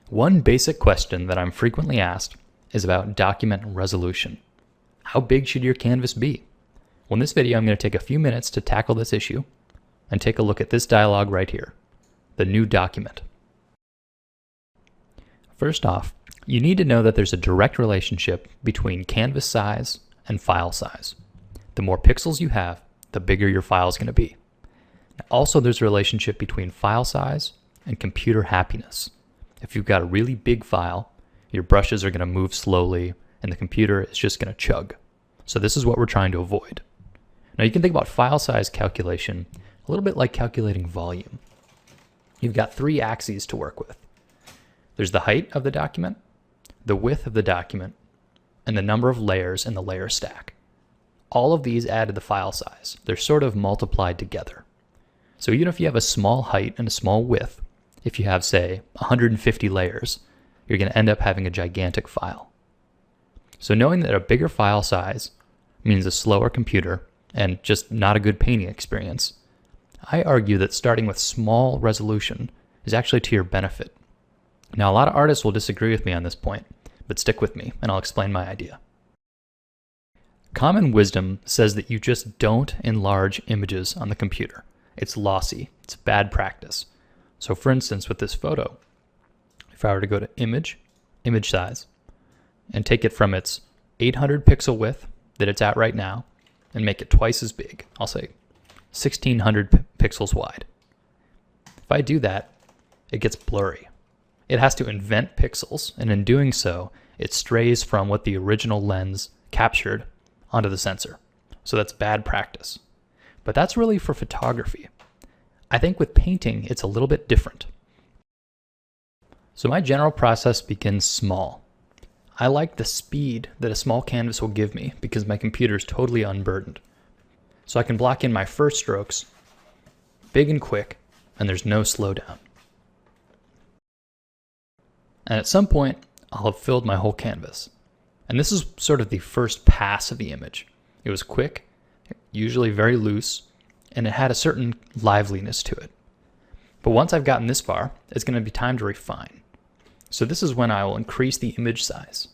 One basic question that I'm frequently asked is about document resolution. How big should your canvas be? Well, in this video, I'm going to take a few minutes to tackle this issue and take a look at this dialog right here, the new document. First off, you need to know that there's a direct relationship between canvas size and file size. The more pixels you have, the bigger your file is going to be. Also, there's a relationship between file size and computer happiness. If you've got a really big file, your brushes are going to move slowly and the computer is just going to chug. So this is what we're trying to avoid. Now you can think about file size calculation a little bit like calculating volume. You've got three axes to work with. There's the height of the document, the width of the document, and the number of layers in the layer stack. All of these add to the file size. They're sort of multiplied together. So even if you have a small height and a small width, if you have, say, 150 layers, you're going to end up having a gigantic file. So knowing that a bigger file size means a slower computer and just not a good painting experience, I argue that starting with small resolution is actually to your benefit. Now, a lot of artists will disagree with me on this point, but stick with me and I'll explain my idea. Common wisdom says that you just don't enlarge images on the computer. It's lossy. It's bad practice. So for instance, with this photo, if I were to go to image size, and take it from its 800 pixel width that it's at right now, and make it twice as big, I'll say 1600 pixels wide. If I do that, it gets blurry. It has to invent pixels, and in doing so, it strays from what the original lens captured onto the sensor. So that's bad practice. But that's really for photography. I think with painting, it's a little bit different. So my general process begins small. I like the speed that a small canvas will give me because my computer is totally unburdened. So I can block in my first strokes, big and quick, and there's no slowdown. And at some point, I'll have filled my whole canvas. And this is sort of the first pass of the image. It was quick, usually very loose, and it had a certain liveliness to it. But once I've gotten this far, it's going to be time to refine. So this is when I will increase the image size.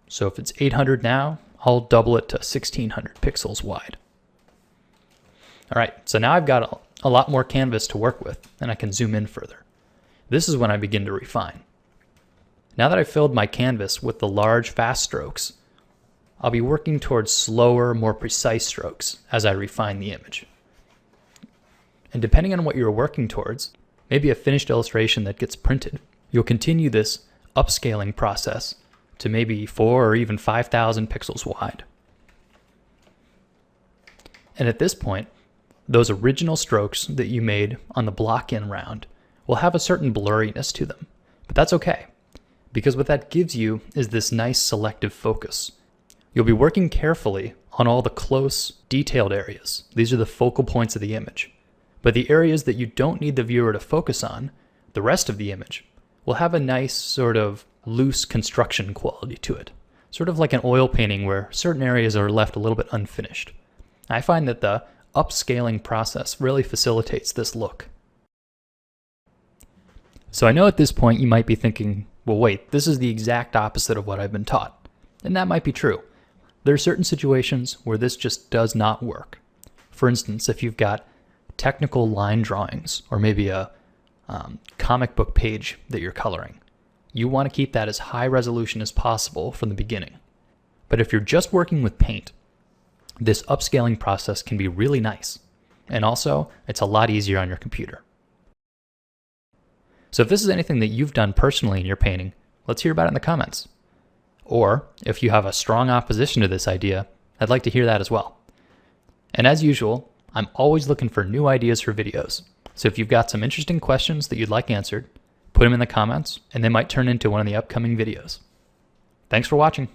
So if it's 800 now, I'll double it to 1600 pixels wide. All right, so now I've got a lot more canvas to work with, and I can zoom in further. This is when I begin to refine. Now that I've filled my canvas with the large, fast strokes, I'll be working towards slower, more precise strokes as I refine the image. And depending on what you're working towards, maybe a finished illustration that gets printed, you'll continue this upscaling process to maybe 4 or even 5,000 pixels wide. And at this point, those original strokes that you made on the block-in round will have a certain blurriness to them, but that's okay, because what that gives you is this nice selective focus. You'll be working carefully on all the close, detailed areas. These are the focal points of the image. But the areas that you don't need the viewer to focus on, the rest of the image, will have a nice sort of loose construction quality to it. Sort of like an oil painting where certain areas are left a little bit unfinished. I find that the upscaling process really facilitates this look. So I know at this point you might be thinking, well, wait, this is the exact opposite of what I've been taught. And that might be true. There are certain situations where this just does not work. For instance, if you've got technical line drawings or maybe a comic book page that you're coloring, you want to keep that as high resolution as possible from the beginning. But if you're just working with paint, this upscaling process can be really nice. And also, it's a lot easier on your computer. So if this is anything that you've done personally in your painting, let's hear about it in the comments. Or if you have a strong opposition to this idea, I'd like to hear that as well. And as usual, I'm always looking for new ideas for videos. So if you've got some interesting questions that you'd like answered, put them in the comments and they might turn into one of the upcoming videos. Thanks for watching.